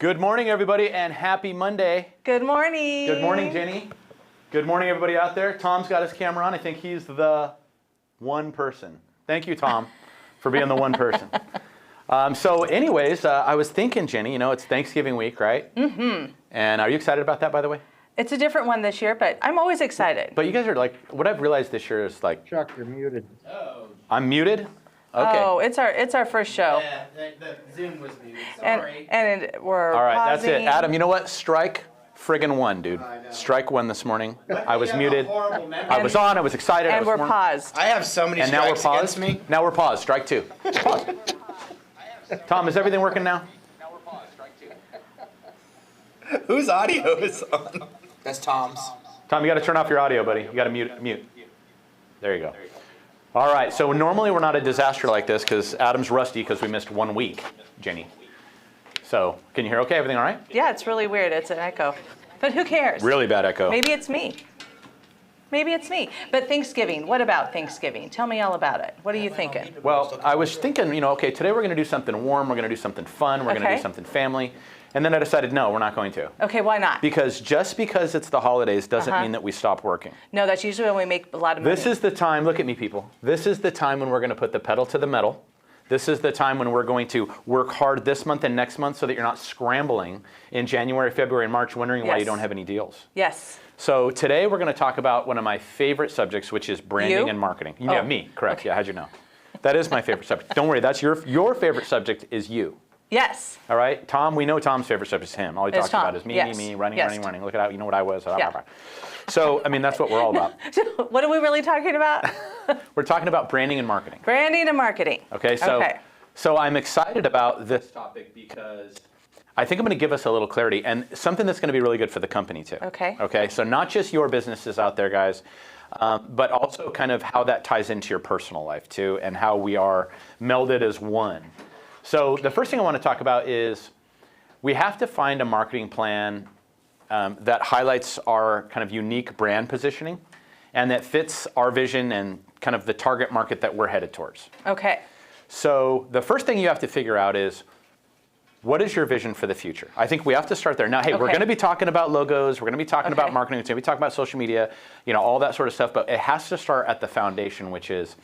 Good morning, everybody, and happy Monday. Good morning. Good morning, Jenny. Good morning, everybody out there. Tom's got his camera on. I think he's the one person. Thank you, Tom, for being the one person. So anyways, I was thinking, Jenny, you know, it's Thanksgiving week, right? Mm-hmm. And are you excited about that, by the way? It's a different one this year, but I'm always excited. But you guys are like, what I've realized this year is like... Chuck, you're muted. Oh. I'm muted? Okay. Oh, it's our first show. Yeah, the Zoom was muted. Sorry. And we're All right, pausing. that's it. Adam, you know what? Strike friggin' one, dude. Strike one this morning. I was muted. I was on. I was excited. And we're paused. I have so many And now we're strikes paused. against me. Now we're paused. Strike two. Pause. Tom, is everything working now? Now we're paused. Strike two. Whose audio is on? That's Tom's. Tom, you got to turn off your audio, buddy. You got to mute. There you go. All right. So normally we're not a disaster like this because Adam's rusty because we missed 1 week, Jenny. So can you hear okay? Everything all right? Yeah, it's really weird. It's an echo. But who cares? Really bad echo. Maybe it's me. Maybe it's me. But Thanksgiving, what about Thanksgiving? Tell me all about it. What are you thinking? Well, I was thinking, you know, okay, today we're going to do something warm. We're going to do something fun. We're going to Okay. do something family. And then I decided, no, we're not going to. Okay, why not? Because just because it's the holidays doesn't mean that we stop working. No, that's usually when we make a lot of money. This is the time, look at me people, this is the time when we're going to put the pedal to the metal. This is the time when we're going to work hard this month and next month so that you're not scrambling in January, February, and March wondering why you Yes. don't have any deals. Yes. So today we're going to talk about one of my favorite subjects, which is branding You? and marketing. Yeah, Oh, me, correct. okay. Yeah, how'd you know? That is my favorite subject. Don't worry, that's your favorite subject is you. Yes. All right, Tom, we know Tom's favorite subject is him. All he It's talks Tom. about is me, Yes. me, running, Yes. running, running. Look at how, you know what I was. Yeah. So, I mean, that's what we're all about. What are we really talking about? We're talking about branding and marketing. Branding and marketing. Okay, so I'm excited about this topic because I think I'm going to give us a little clarity and something that's going to be really good for the company too. Okay. Okay, so not just your businesses out there, guys, but also kind of how that ties into your personal life too and how we are melded as one. So the first thing I want to talk about is we have to find a marketing plan that highlights our kind of unique brand positioning and that fits our vision and kind of the target market that we're headed towards. Okay. So the first thing you have to figure out is, what is your vision for the future? I think we have to start there. Now, hey, we're Okay. going to be talking about logos, we're going to be talking about Okay. marketing, we're going to be talking about social media, you know, all that sort of stuff, but it has to start at the foundation, which is,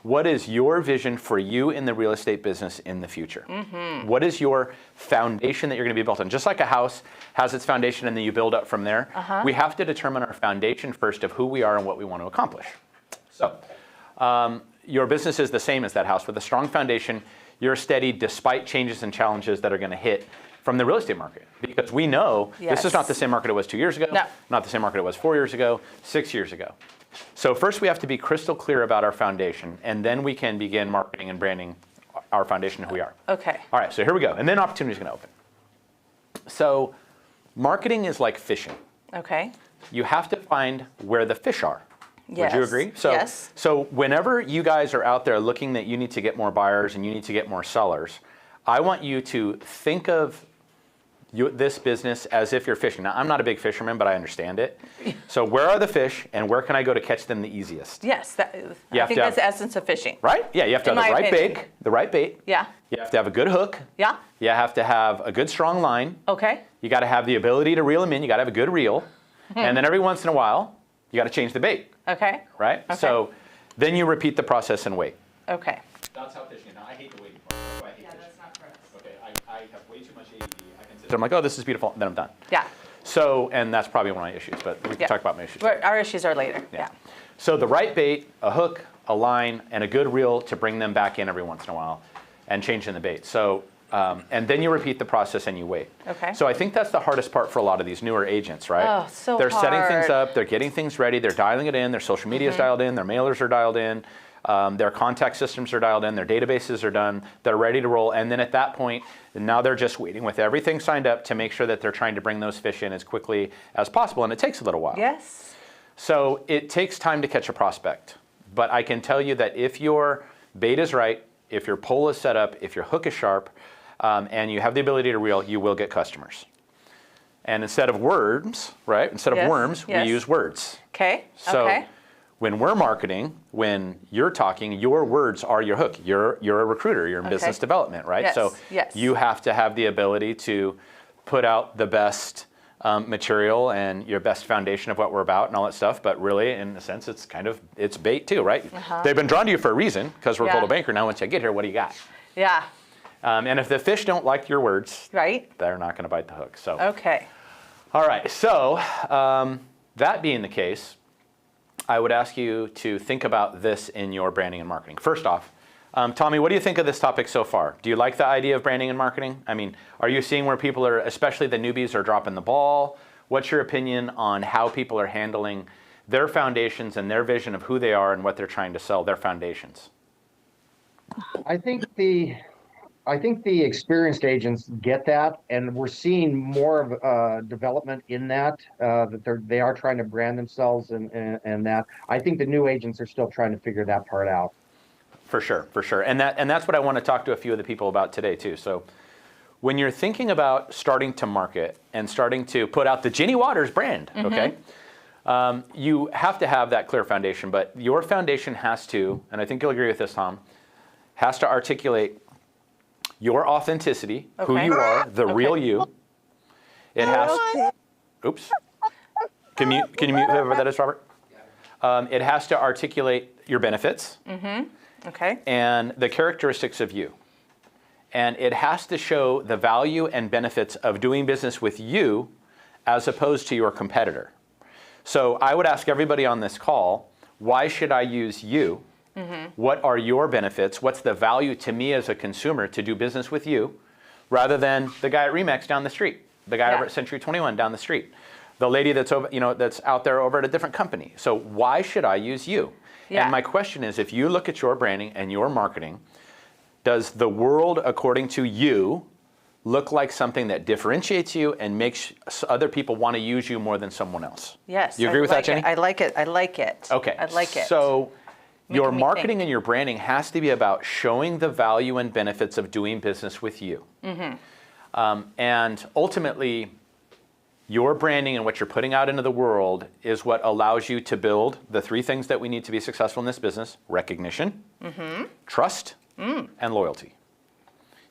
what is your vision for you in the real estate business in the future? Mm-hmm. What is your foundation that you're going to be built on? Just like a house has its foundation and then you build up from there, we have to determine our foundation first of who we are and what we want to accomplish. So, your business is the same as that house. With a strong foundation, you're steady despite changes and challenges that are going to hit from the real estate market. Because we know this is not the same market it was 2 years ago, No. not the same market it was 4 years ago, 6 years ago. So first we have to be crystal clear about our foundation, and then we can begin marketing and branding our foundation, who we are. Okay. All right, so here we go. And then opportunity is going to open. So marketing is like fishing. Okay. You have to find where the fish are. Yes. Would you agree? So, Yes. So whenever you guys are out there looking that you need to get more buyers and you need to get more sellers, I want you to think of this business as if you're fishing. Now, I'm not a big fisherman, but I understand it. So where are the fish and where can I go to catch them the easiest? Yes. I have think to that's the essence of fishing. Right? Yeah, you have to In have the my right opinion. bait, the right bait. Yeah. You have to have a good hook. Yeah. You have to have a good strong line. Okay. You got to have the ability to reel them in. You got to have a good reel. And then every once in a while, you got to change the bait. Okay. Right? Okay. So then you repeat the process and wait. Okay. That's how fishing is. Now, I hate the waiting part. That's why I hate fishing. That's not for us. Okay, I have way too much ADD. I'm like, oh, this is beautiful, then I'm done. Yeah. So, and that's probably one of my issues, but we can talk about my issues. Our issues are later. Yeah. So the right bait, a hook, a line, and a good reel to bring them back in every once in a while and changing the bait. So, and then you repeat the process and you wait. Okay. So I think that's the hardest part for a lot of these newer agents, right? Oh, so They're setting things hard. up, they're getting things ready, they're dialing it in, their social media is dialed in, their mailers are dialed in, their contact systems are dialed in, their databases are done, they're ready to roll, and then at that point, now they're just waiting with everything signed up to make sure that they're trying to bring those fish in as quickly as possible, and it takes a little while. Yes. So it takes time to catch a prospect, but I can tell you that if your bait is right, if your pole is set up, if your hook is sharp, and you have the ability to reel, you will get customers. And instead of worms, right, instead of Yes, worms, yes. we use words. Okay. So Okay. when we're marketing, when you're talking, your words are your hook. You're a recruiter, you're in business development, right? Yes, So yes. you have to have the ability to put out the best material and your best foundation of what we're about and all that stuff, but really, in a sense, it's bait too, right? They've been drawn to you for a reason, because we're Coldwell Banker. Now, once you get here, what do you got? Yeah. And if the fish don't like your words, right, they're not going to bite the hook. So. Okay. All right. So that being the case, I would ask you to think about this in your branding and marketing. First off, Tommy, what do you think of this topic so far? Do you like the idea of branding and marketing? I mean, are you seeing where people are, especially the newbies, are dropping the ball? What's your opinion on how people are handling their foundations and their vision of who they are and what they're trying to sell, their foundations? I think the experienced agents get that, and we're seeing more of development in that. That they are trying to brand themselves, and that I think the new agents are still trying to figure that part out. For sure, and that's what I want to talk to a few of the people about today too. So, when you're thinking about starting to market and starting to put out the Ginny Waters brand, okay, you have to have that clear foundation. But your foundation has to, and I think you'll agree with this, Tom, has to articulate your authenticity, who you are, the real you. It has. Oops. Can you mute whoever that is, Robert? It has to articulate your benefits. Okay. And the characteristics of you. And it has to show the value and benefits of doing business with you as opposed to your competitor. So I would ask everybody on this call, why should I use you? What are your benefits? What's the value to me as a consumer to do business with you rather than the guy at Remax down the street, the guy over at Century 21 down the street, the lady that's over, that's out there over at a different company. So why should I use you? And my question is, if you look at your branding and your marketing, does the world, according to you, look like something that differentiates you and makes other people want to use you more than someone else? Yes. You agree with that, Jenny? I like it. Okay. I like it. So your marketing and your branding has to be about showing the value and benefits of doing business with you. And ultimately, your branding and what you're putting out into the world is what allows you to build the three things that we need to be successful in this business: recognition, trust, and loyalty.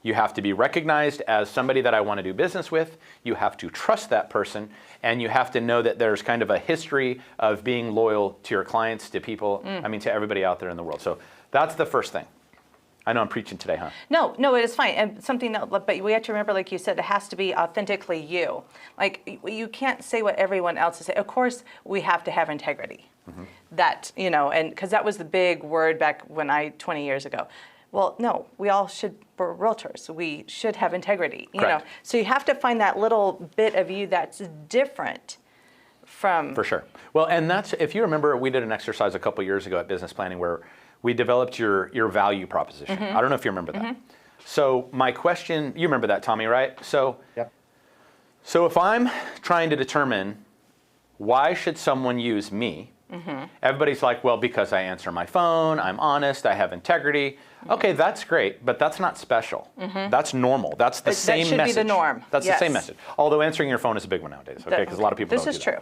You have to be recognized as somebody that I want to do business with. You have to trust that person, and you have to know that there's kind of a history of being loyal to your clients, to people, to everybody out there in the world. So that's the first thing. I know I'm preaching today, huh? No, it is fine. And something that, but we have to remember, like you said, it has to be authentically you. Like, you can't say what everyone else is saying. Of course, we have to have integrity. That, and because that was the big word back when 20 years ago. Well, no, we all should, we're realtors. We should have integrity, you know. So you have to find that little bit of you that's different from. For sure. Well, and that's, if you remember, we did an exercise a couple years ago at business planning where we developed your value proposition. I don't know if you remember that. So my question, you remember that, Tommy, right? So, so if I'm trying to determine why should someone use me, everybody's like, well, because I answer my phone, I'm honest, I have integrity. Okay, that's great, but that's not special. That's normal. That's the same message. That should be the norm. That's the same message. Although answering your phone is a big one nowadays, okay? Because a lot of people don't do that. This is true.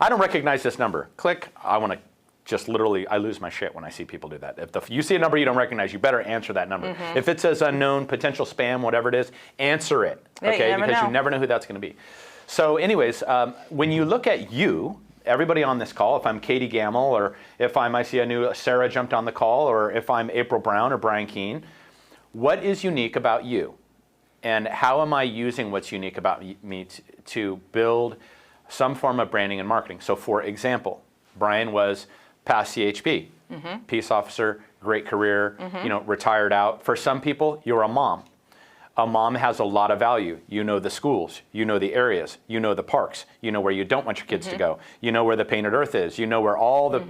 I don't recognize this number. Click. I want to just literally, I lose my shit when I see people do that. If you see a number you don't recognize, you better answer that number. If it says unknown, potential spam, whatever it is, answer it, okay? Because you never know who that's going to be. So anyways, when you look at you, everybody on this call, if I'm Katie Gamble, or if I see a new Sarah jumped on the call, or if I'm April Brown or Brian Keene, what is unique about you? And how am I using what's unique about me to build some form of branding and marketing? So for example, Brian was past CHP, peace officer, great career, retired out. For some people, you're a mom. A mom has a lot of value. You know the schools, you know the areas, you know the parks, you know where you don't want your kids to go, you know where the painted earth is, you know where all the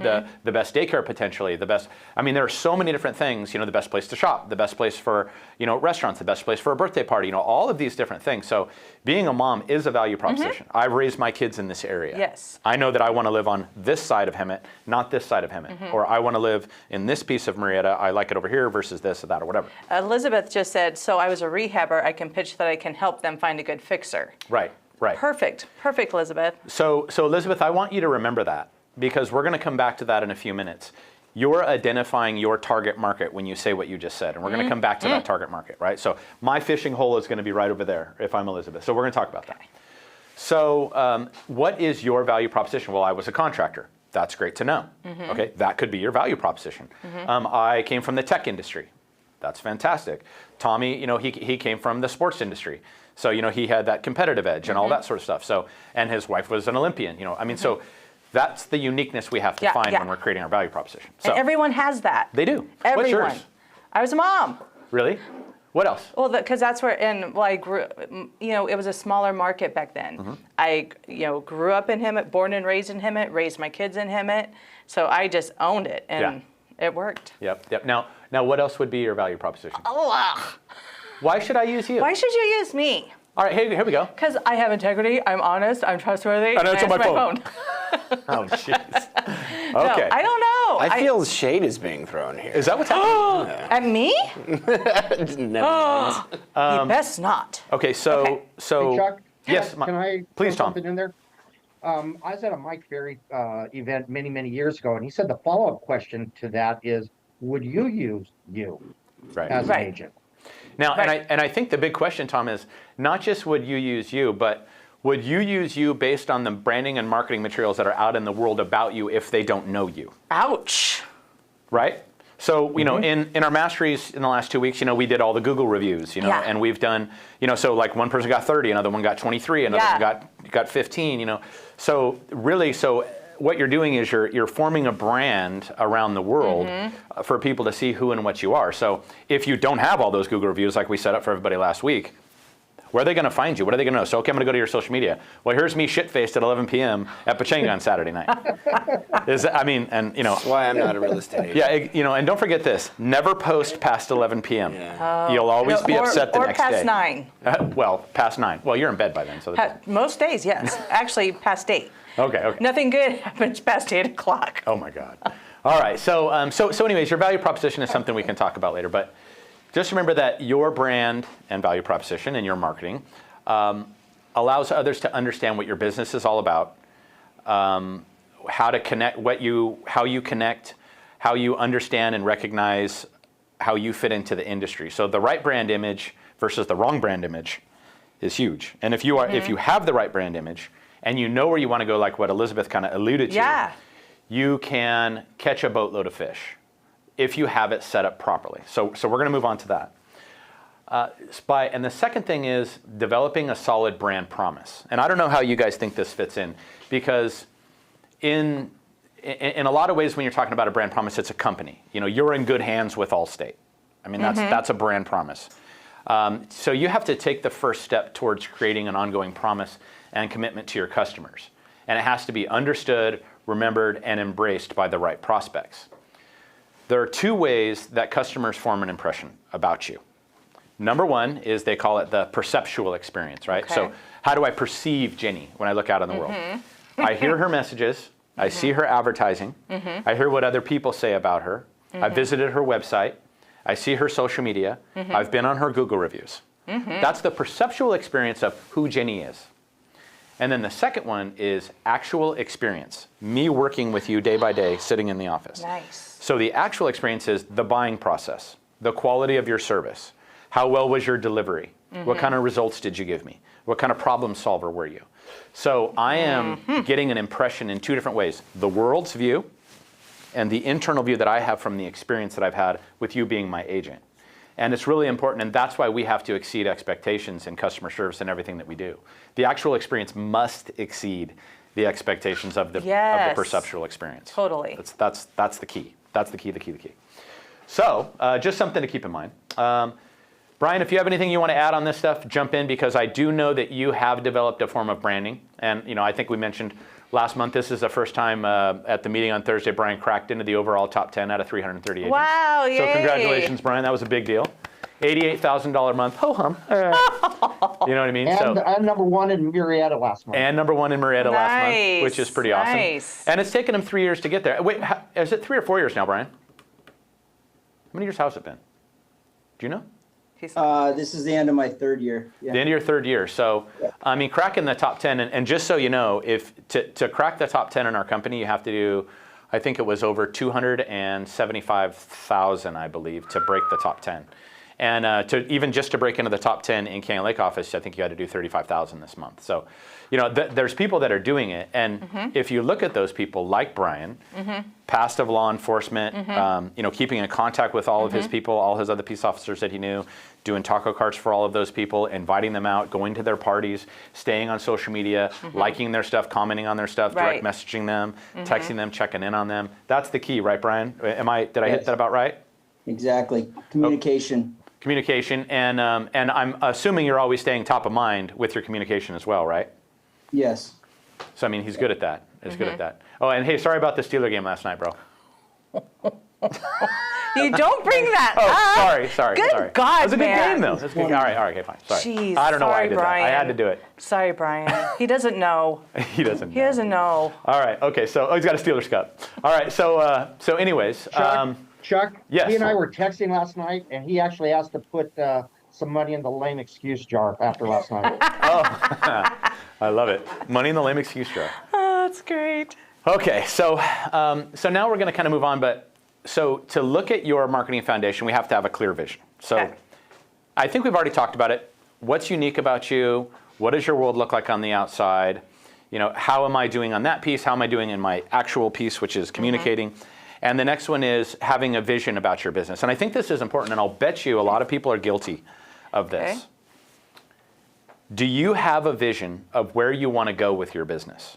best daycare potentially, the best, there are so many different things, the best place to shop, the best place for, restaurants, the best place for a birthday party, all of these different things. So being a mom is a value proposition. I've raised my kids in this area. Yes. I know that I want to live on this side of Hemet, not this side of Hemet. Or I want to live in this piece of Marietta, I like it over here versus this or that or whatever. Elizabeth just said, so I was a rehabber, I can pitch that I can help them find a good fixer. Right. Perfect, Elizabeth. So Elizabeth, I want you to remember that, because we're going to come back to that in a few minutes. you're identifying your target market when you say what you just said. And we're going to come back to that target market, right? So my fishing hole is going to be right over there if I'm Elizabeth. So we're going to talk about that. So what is your value proposition? Well, I was a contractor. That's great to know. Okay, that could be your value proposition. I came from the tech industry. That's fantastic. Tommy, he came from the sports industry. So, he had that competitive edge and all that sort of stuff. So, and his wife was an Olympian, so that's the uniqueness we have to find when we're creating our value proposition. So And everyone has that. they do. Everyone. What's yours? I was a mom. Really? What else? Well, because that's where, I grew, it was a smaller market back then. I, grew up in Hemet, born and raised in Hemet, raised my kids in Hemet. So I just owned it, and it worked. Yep. Now, what else would be your value proposition? Oh, Why should I use you? why should you use me? All right, here we go. Because I have integrity, I'm honest, I'm trustworthy, I know it's on my answer phone. Oh, jeez. No, Okay. I don't know. I feel shade is being thrown here. Is that what's happening? At me? Never mind. You best not. Okay, so Okay. Hey, Chuck, yes, can I please, throw Tom. something in there? I was at a Mike Ferry event many, many years ago, and he said the follow-up question to that is, would you use you Right. as an Right. agent? Now, Right. and I think the big question, Tom, is not just would you use you, but would you use you based on the branding and marketing materials that are out in the world about you if they don't know you, Ouch. right? So, in our masteries in the last 2 weeks, we did all the Google reviews, Yeah. and we've done, so like one person got 30, another one got 23, another one got 15, So really, what you're doing is you're forming a brand around the world for people to see who and what you are. So if you don't have all those Google reviews like we set up for everybody last week, where are they going to find you? What are they going to know? So, okay, I'm going to go to your social media. Well, here's me shit-faced at 11 p.m. at Pachanga on Saturday night. That's why I'm not a real estate agent. Yeah, and don't forget this. Never post past 11 p.m. You'll always be upset the next day. Or past 9. Well, past 9. Well, you're in bed by then. So Most days, yes. Actually, past 8. Okay. Nothing good happens past 8 o'clock. Oh, my God. All right. So anyways, your value proposition is something we can talk about later. But just remember that your brand and value proposition and your marketing allows others to understand what your business is all about, how to connect, how you connect, how you understand and recognize how you fit into the industry. So the right brand image versus the wrong brand image is huge. And if you have the right brand image and you know where you want to go, like what Elizabeth kind of alluded to, you can catch a boatload of fish if you have it set up properly. So we're going to move on to that. And the second thing is developing a solid brand promise. And I don't know how you guys think this fits in, because in a lot of ways when you're talking about a brand promise, it's a company. You're in good hands with Allstate. I mean, that's a brand promise. So you have to take the first step towards creating an ongoing promise and commitment to your customers. And it has to be understood, remembered, and embraced by the right prospects. There are 2 ways that customers form an impression about you. Number one is they call it the perceptual experience, right? Okay. So how do I perceive Jenny when I look out in the world? I hear her messages. I see her advertising. I hear what other people say about her. I visited her website. I see her social media. I've been on her Google reviews. That's the perceptual experience of who Jenny is. And then the second one is actual experience, me working with you day by day, sitting in the office. Nice. So the actual experience is the buying process, the quality of your service, how well was your delivery, what kind of results did you give me, what kind of problem solver were you. So I am getting an impression in 2 different ways, the world's view and the internal view that I have from the experience that I've had with you being my agent. And it's really important, and that's why we have to exceed expectations in customer service and everything that we do. The actual experience must exceed the expectations of the perceptual experience. Totally. That's the key. That's the key. So just something to keep in mind. Brian, if you have anything you want to add on this stuff, jump in, because I do know that you have developed a form of branding. And I think we mentioned last month, this is the first time at the meeting on Thursday, Brian cracked into the overall top 10 out of 330 agents. Wow, yay. So congratulations, Brian. That was a big deal. $88,000 a month. Ho-hum. You know what I mean? And number 1 in Marietta last month. And number 1 in Marietta last month, which is pretty awesome. Nice. And it's taken him 3 years to get there. Wait, is it 3 or 4 years now, Brian? How many years has it been? Do you know? This is the end of my 3rd year. Yeah. The end of your 3rd year. So, I mean, cracking the top 10, and just so you know, if to crack the top 10 in our company, you have to do, I think it was over 275,000, I believe, to break the top 10. And just to break into the top 10 in Canyon Lake office, I think you had to do 35,000 this month. So, there's people that are doing it. And if you look at those people like Brian, past of law enforcement, keeping in contact with all of his people, all his other peace officers that he knew, doing taco carts for all of those people, inviting them out, going to their parties, staying on social media, liking their stuff, commenting on their stuff, direct messaging them, texting them, checking in on them. That's the key, right, Brian? Did I hit that about right? Exactly. Communication. Communication, and I'm assuming you're always staying top of mind with your communication as well, right? Yes. So, I mean, he's good at that. He's good at that. Oh, and hey, sorry about the Steeler game last night, bro. You don't bring that Oh, up. sorry. Good God, it was a good man. game, though. It was good. All right, okay, fine. Sorry. Jeez, I don't know why I sorry, did Brian. that. I had to do it. Sorry, Brian. He doesn't know. He doesn't know. He doesn't know. All right, okay, so he's got a Steelers cup. All right, so anyways. Chuck, yes. he and I were texting last night, and he actually asked to put some money in the lame excuse jar after last night. I love it. Money in the lame excuse jar. Oh, that's great. Okay, so now we're going to kind of move on, but so to look at your marketing foundation, we have to have a clear vision. So Okay. I think we've already talked about it. What's unique about you? What does your world look like on the outside? How am I doing on that piece? How am I doing in my actual piece, which is communicating? And the next one is having a vision about your business. And I think this is important, and I'll bet you a lot of people are guilty of this. Okay. Do you have a vision of where you want to go with your business?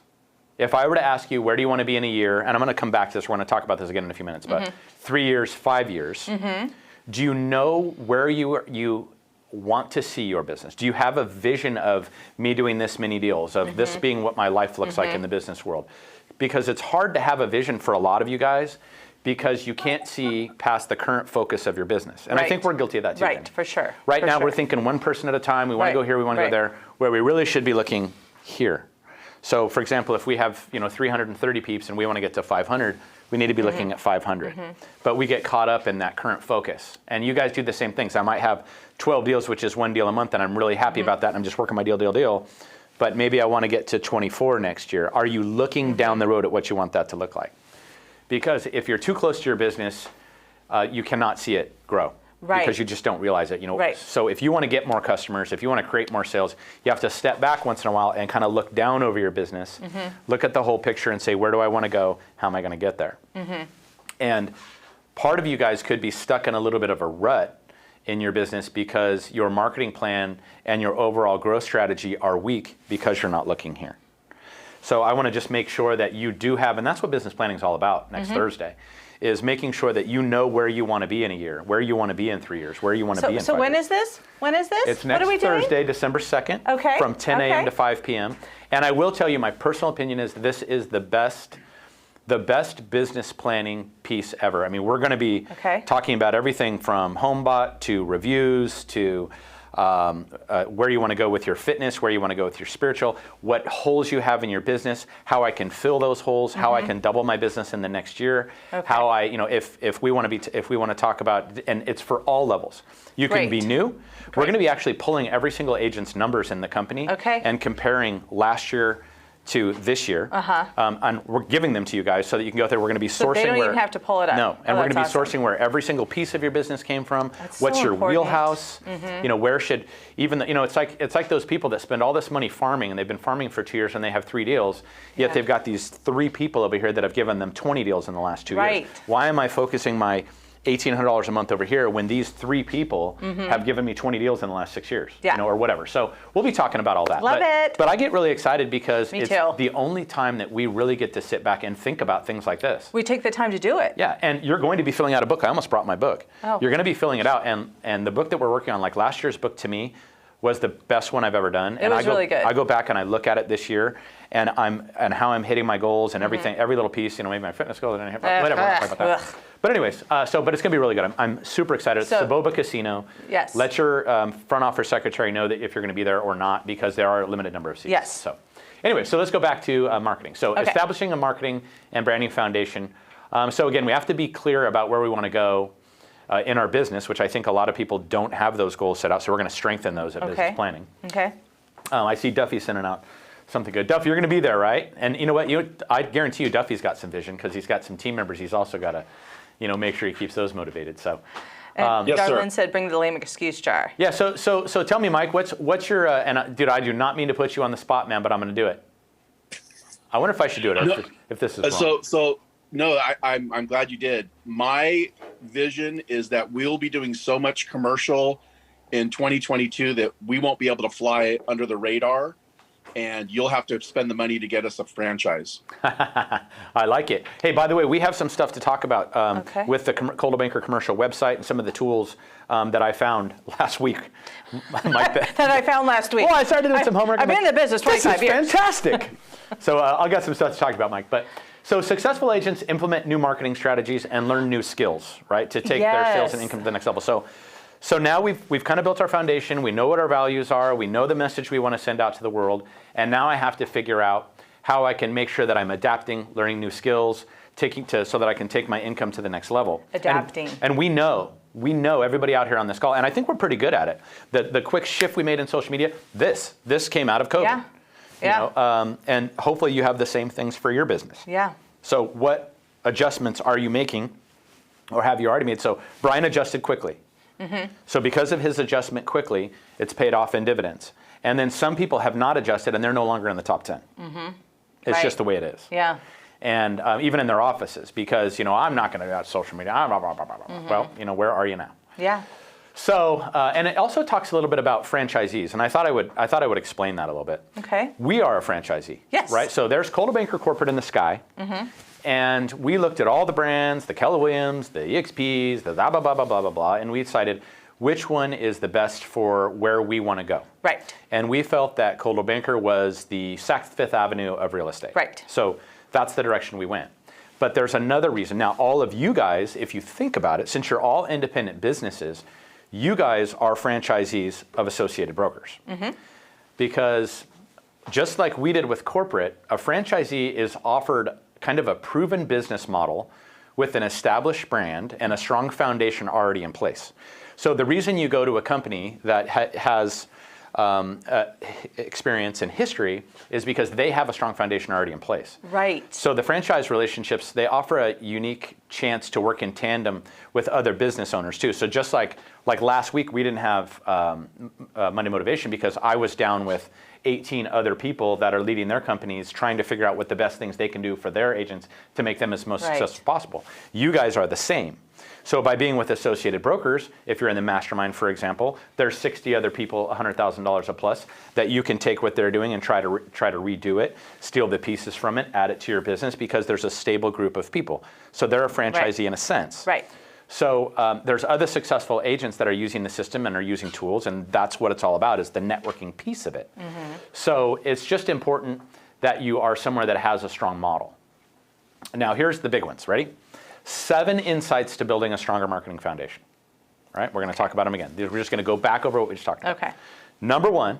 If I were to ask you, where do you want to be in a year? And I'm going to come back to this. We're going to talk about this again in a few minutes. But 3 years, 5 years, do you know where you want to see your business? Do you have a vision of me doing this many deals, of this being what my life looks like in the business world? Because it's hard to have a vision for a lot of you guys because you can't see past the current focus of your business. And I think we're guilty of that too. Right, for sure. Right for now sure. we're thinking one person at a time. We want to Right, go here, we want to right. go there, where we really should be looking here. So for example, if we have 330 peeps and we want to get to 500, we need to be looking at 500. But we get caught up in that current focus. And you guys do the same things. I might have 12 deals, which is one deal a month, and I'm really happy about that. And I'm just working my deal. But maybe I want to get to 24 next year. Are you looking down the road at what you want that to look like? Because if you're too close to your business, you cannot see it grow. Right. Because you just don't realize it. Right. So if you want to get more customers, if you want to create more sales, you have to step back once in a while and kind of look down over your business, look at the whole picture and say, where do I want to go? How am I going to get there? And part of you guys could be stuck in a little bit of a rut in your business because your marketing plan and your overall growth strategy are weak because you're not looking here. So I want to just make sure that you do have, and that's what business planning is all about next Thursday, is making sure that you know where you want to be in a year, where you want to be in 3 years, where you want to be in 5 years. So when is this? When is this? It's what next are we doing? Thursday, December 2nd, Okay, from 10 a.m. okay. to 5 p.m. And I will tell you, my personal opinion is this is the best business planning piece ever. I mean, we're going to be talking about everything from HomeBot to reviews to where you want to go with your fitness, where you want to go with your spiritual, what holes you have in your business, how I can fill those holes, how I can double my business in the next year, how I, if we want to talk about, and it's for all levels. You can be new. We're going to be actually pulling every single agent's numbers in the company and comparing last year to this year, and we're giving them to you guys so that you can go there. We're going to be sourcing. So they don't even have to pull it up. No, and we're going to be awesome. sourcing where every single piece of your business came from. That's what's so your important. wheelhouse? Where should even it's like those people that spend all this money farming and they've been farming for 2 years and they have 3 deals, yet they've got these 3 people over here that have given them 20 deals in the last 2 years. Why am I focusing my $1,800 a month over here when these 3 people have given me 20 deals in the last 6 years, or whatever. So we'll be talking about all that. Love it. But I get really excited because Me it's too. the only time that we really get to sit back and think about things like this. We take the time to do it. Yeah, and you're going to be filling out a book. I almost brought my book. Oh. You're going to be filling it out, and the book that we're working on, like last year's book to me, was the best one I've ever done. It was really good. I go back and I look at it this year, and how I'm hitting my goals and everything, every little piece. Maybe my fitness goals, and whatever. I'll talk about that. But anyways, but it's going to be really good. I'm super excited. It's Saboba Casino. Yes. Let your front office secretary know that if you're going to be there or not, because there are a limited number of seats. Yes. So anyway, so let's go back to marketing. So establishing a marketing and branding foundation. So again, we have to be clear about where we want to go in our business, which I think a lot of people don't have those goals set out. So we're going to strengthen those at business planning. Okay. I see Duffy sending out Something good. Duffy, you're going to be there, right? And you know what? I guarantee you Duffy's got some vision because he's got some team members. He's also got to, make sure he keeps those motivated. So, And Yes, sir. Darlene said, bring the lame excuse jar. yeah. So tell me, Mike, what's your dude? I do not mean to put you on the spot, man, but I'm going to do it. I wonder if I should do it No. if this is wrong. So no, I'm glad you did. My vision is that we'll be doing so much commercial in 2022 that we won't be able to fly under the radar, and you'll have to spend the money to get us a franchise. I like it. Hey, by the way, we have some stuff to talk about Okay. with the Coldwell Banker commercial website and some of the tools that I found last week. Mike, That I found last week. well, I started doing some homework. I've been in the business 25 this is years. fantastic. So I'll got some stuff to talk about, Mike. But so successful agents implement new marketing strategies and learn new skills, right, to take their sales and Yes. income to the next level. So now we've kind of built our foundation. We know what our values are. We know the message we want to send out to the world. And now I have to figure out how I can make sure that I'm adapting, learning new skills, so that I can take my income to the next level. Adapting. And we know everybody out here on this call, and I think we're pretty good at it. The quick shift we made in social media, this came out of COVID. Yeah. Yeah. And hopefully you have the same things for your business. Yeah. So what adjustments are you making, or have you already made? So Brian adjusted quickly. Mm-hmm. So because of his adjustment quickly, it's paid off in dividends. And then some people have not adjusted, and they're no longer in the top 10. Mm-hmm. It's Right. just the way it is. Yeah. And even in their offices, because I'm not going to go out social media. Blah, blah, blah, blah, blah. Mm-hmm. Well, where are you now? Yeah. So, and it also talks a little bit about franchisees, and I thought I would explain that a little bit. Okay. We are a franchisee. Yes. Right. So there's Coldwell Banker Corporate in the sky, and we looked at all the brands, the Keller Williams, the EXPs, the blah blah blah blah blah blah blah, and we decided which one is the best for where we want to go. Right. And we felt that Coldwell Banker was the Saks Fifth Avenue of real estate. Right. So that's the direction we went. But there's another reason. Now, all of you guys, if you think about it, since you're all independent businesses, you guys are franchisees of Associated Brokers. Because just like we did with corporate, a franchisee is offered kind of a proven business model with an established brand and a strong foundation already in place. So the reason you go to a company that has experience and history is because they have a strong foundation already in place. Right. So the franchise relationships, they offer a unique chance to work in tandem with other business owners too. So just like last week, we didn't have Monday Motivation because I was down with 18 other people that are leading their companies trying to figure out what the best things they can do for their agents to make them as most Right. successful as possible. You guys are the same. So by being with Associated Brokers, if you're in the mastermind, for example, there's 60 other people, $100,000 a plus, that you can take what they're doing and try to redo it, steal the pieces from it, add it to your business because there's a stable group of people. So they're a franchisee in a sense. Right. So there's other successful agents that are using the system and are using tools, and that's what it's all about, is the networking piece of it. So it's just important that you are somewhere that has a strong model. Now here's the big ones. Ready? 7 insights to building a stronger marketing foundation. All right, we're going to talk about them again. We're just going to go back over what we just talked about. Okay. Number 1,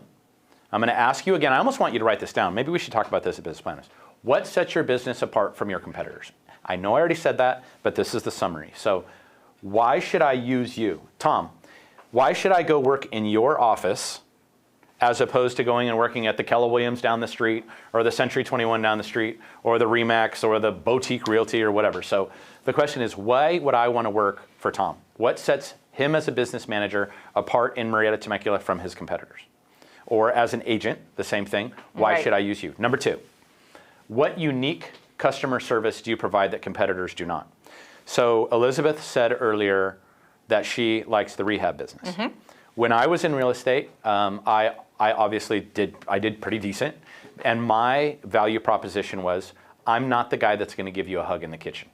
I'm going to ask you again. I almost want you to write this down. Maybe we should talk about this at Business Planners. What sets your business apart from your competitors? I know I already said that, but this is the summary. So why should I use you? Tom, why should I go work in your office as opposed to going and working at the Keller Williams down the street or the Century 21 down the street or the Remax or the Boutique Realty or whatever? So the question is, why would I want to work for Tom? What sets him as a business manager apart in Marietta Temecula from his competitors? Or as an agent, the same thing. Why Right. should I use you? Number 2, what unique customer service do you provide that competitors do not? So Elizabeth said earlier that she likes the rehab business. When I was in real estate, I obviously did pretty decent. And my value proposition was, I'm not the guy that's going to give you a hug in the kitchen.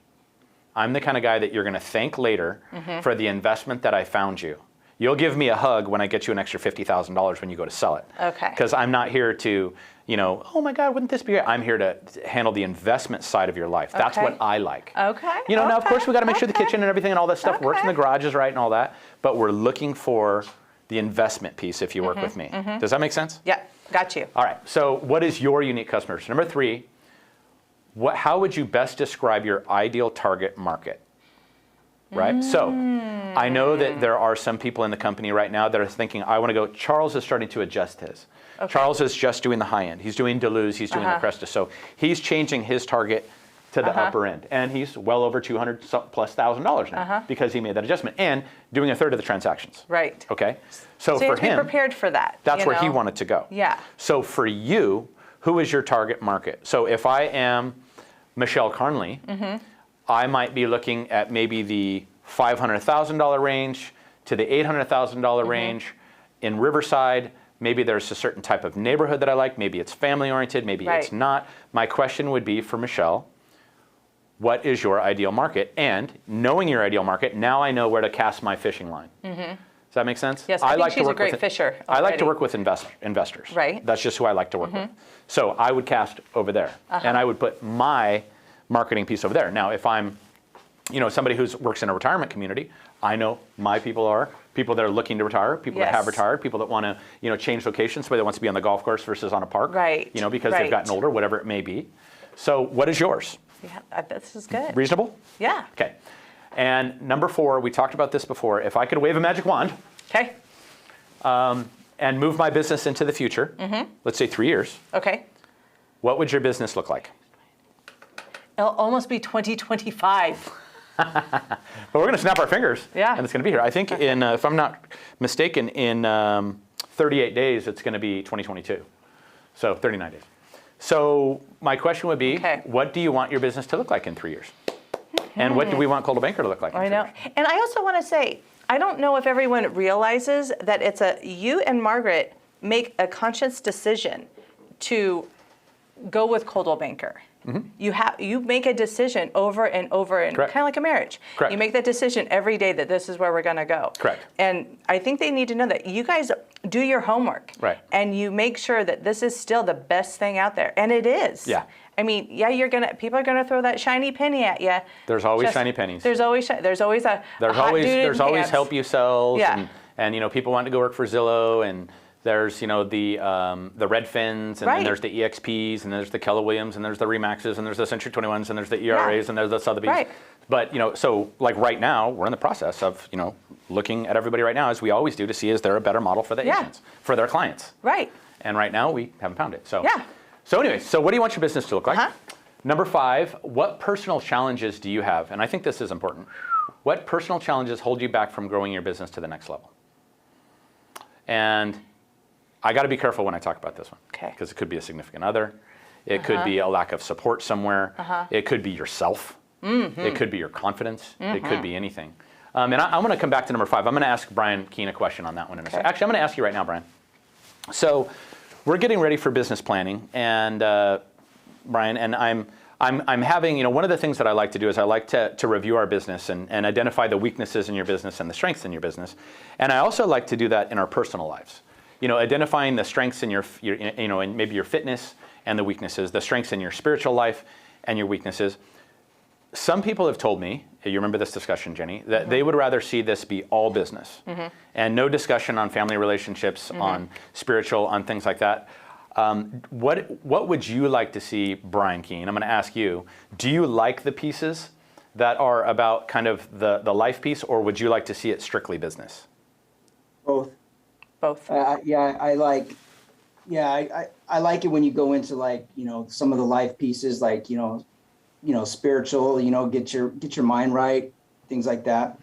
I'm the kind of guy that you're going to thank later for the investment that I found you. You'll give me a hug when I get you an extra $50,000 when you go to sell it. Okay. Because I'm not here to, oh my God, wouldn't this be great? I'm here to handle the investment side of your life. That's Okay. what I like. Okay. Now of course we got to make sure the Okay. kitchen and everything and all that stuff works and the garage is right and all that. But we're looking for the investment piece if you work with me. Does that make sense? Yeah. Got you. All right. So what is your unique customer? So number 3, how would you best describe your ideal target market? right? So I know that there are some people in the company right now that are thinking, I want to go. Charles is starting to adjust his. Okay. Charles is just doing the high end. He's doing Duluth, he's doing the Cresta. So he's changing his target to the upper end. And he's well over $200,000+ now because he made that adjustment and doing a third of the transactions. Right. Okay? So So you for have to be him, prepared for that. that's you where he know? wanted to go. Yeah. So for you, who is your target market? So if I am Michelle Carnley, I might be looking at maybe the $500,000 range to the $800,000 range in Riverside. Maybe there's a certain type of neighborhood that I like. Maybe it's family oriented. Maybe Right. it's not. My question would be for Michelle, what is your ideal market? And knowing your ideal market, now I know where to cast my fishing line. Does that make sense? Yes, I think she's a great fisher I like to already. work with investors. Right. That's just who I like to work with. So I would cast over there, and I would put my marketing piece over there. Now, if I'm, somebody who works in a retirement community, I know my people are people that are looking to retire, people that have Yes. retired, people that want to, change locations, somebody that wants to be on the golf course versus on a park, Right, because they've gotten right. older, whatever it may be. So what is yours? Yeah, this is good. Reasonable? Yeah. Okay. And number 4, we talked about this before. If I could wave a magic wand Okay. and move my business into the future, let's say 3 years, Okay. what would your business look like? It'll almost be 2025. But we're going to snap our fingers, Yeah. and it's going to be here. I think in, if I'm not mistaken, in 38 days, it's going to be 2022. So 39 days. So my question would be, Okay. what do you want your business to look like in 3 years? And what do we want Coldwell Banker to look like in I 3 know. years? And I also want to say, I don't know if everyone realizes that you and Margaret make a conscious decision to go with Coldwell Banker. You make a decision over and over, and kind Correct. of like a marriage. Correct. You make that decision every day that this is where we're going to go. Correct. And I think they need to know that you guys do your homework. Right. And you make sure that this is still the best thing out there, and it is. Yeah. I mean, yeah, people are gonna throw that shiny penny at you. There's always shiny pennies. There's always a There's hot always dude in there's always pants. help you sells, Yeah. and people want to go work for Zillow, and there's the Redfins, and Right. then there's the EXPs, and there's the Keller Williams, and there's the Remaxes, and there's the Century 21s, and there's the ERAs, and there's the Sotheby's. Right. But so like right now, we're in the process of looking at everybody right now, as we always do, to see is there a better model for the Yeah. agents, for their clients. Right. And right now we haven't found it. So Yeah. So anyway, so what do you want your business to look like? Uh-huh. Number 5, what personal challenges do you have? And I think this is important. What personal challenges hold you back from growing your business to the next level? And I got to be careful when I talk about this one. Okay. Because it could be a significant other. It could be a lack of support somewhere. It could be yourself. It could be your confidence. It could be anything. And I'm going to come back to number 5. I'm going to ask Brian Keene a question on that one in a second. Actually, I'm going to ask you right now, Brian. So we're getting ready for business planning, and Brian, and I'm having, one of the things that I like to do is I like to review our business and identify the weaknesses in your business and the strengths in your business. And I also like to do that in our personal lives. Identifying the strengths in your and maybe your fitness and the weaknesses, the strengths in your spiritual life and your weaknesses. Some people have told me, you remember this discussion, Jenny, that they would rather see this be all business and no discussion on family relationships, on spiritual, on things like that. What would you like to see, Brian Keene? I'm going to ask you, do you like the pieces that are about kind of the life piece, or would you like to see it strictly business? Both. Both. I like it when you go into some of the life pieces, spiritual, get your mind right, things like that.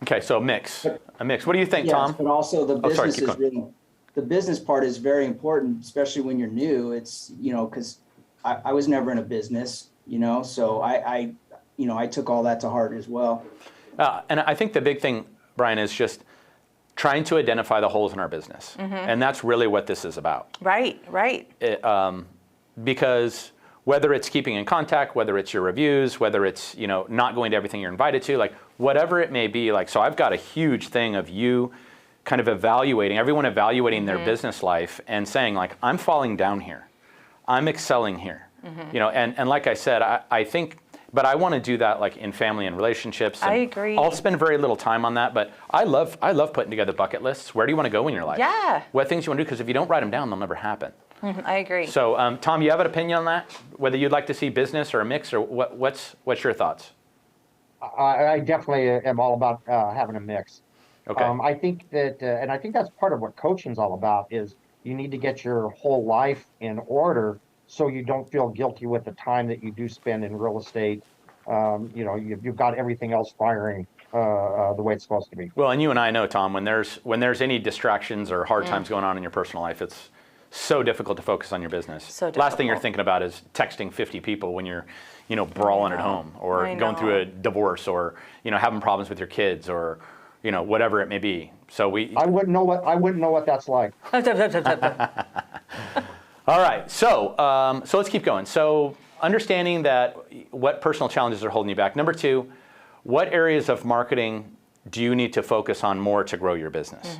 Okay, so a mix. What do you think, Yes, Tom? but also the Oh, sorry, business keep is going. really, the business part is very important, especially when you're new. It's, because I was never in a business, so I took all that to heart as well. And I think the big thing, Brian, is just trying to identify the holes in our business. And that's really what this is about. Right. Because whether it's keeping in contact, whether it's your reviews, whether it's not going to everything you're invited to, like whatever it may be, so I've got a huge thing of you kind of everyone evaluating their business life and saying I'm falling down here, I'm excelling here, and like I said, I think, but I want to do that in family and relationships. And I agree. I'll spend very little time on that, but I love putting together bucket lists. Where do you want to go in your life? Yeah. What things you want to do? Because if you don't write them down, they'll never happen. I agree. So, Tom, you have an opinion on that? Whether you'd like to see business or a mix, or what's your thoughts? I definitely am all about having a mix. Okay. I think that, and I think that's part of what coaching's all about is you need to get your whole life in order so you don't feel guilty with the time that you do spend in real estate. You've got everything else firing the way it's supposed to be. Well, and you and I know, Tom, when there's any distractions or hard times going on in your personal life, it's so difficult to focus on your business. So Last thing you're difficult. thinking about is texting 50 people when you're, brawling at home, or I going through know. a divorce, or having problems with your kids, or whatever it may be. So I wouldn't know what that's like. All right, so let's keep going. So understanding that what personal challenges are holding you back. Number 2, what areas of marketing do you need to focus on more to grow your business?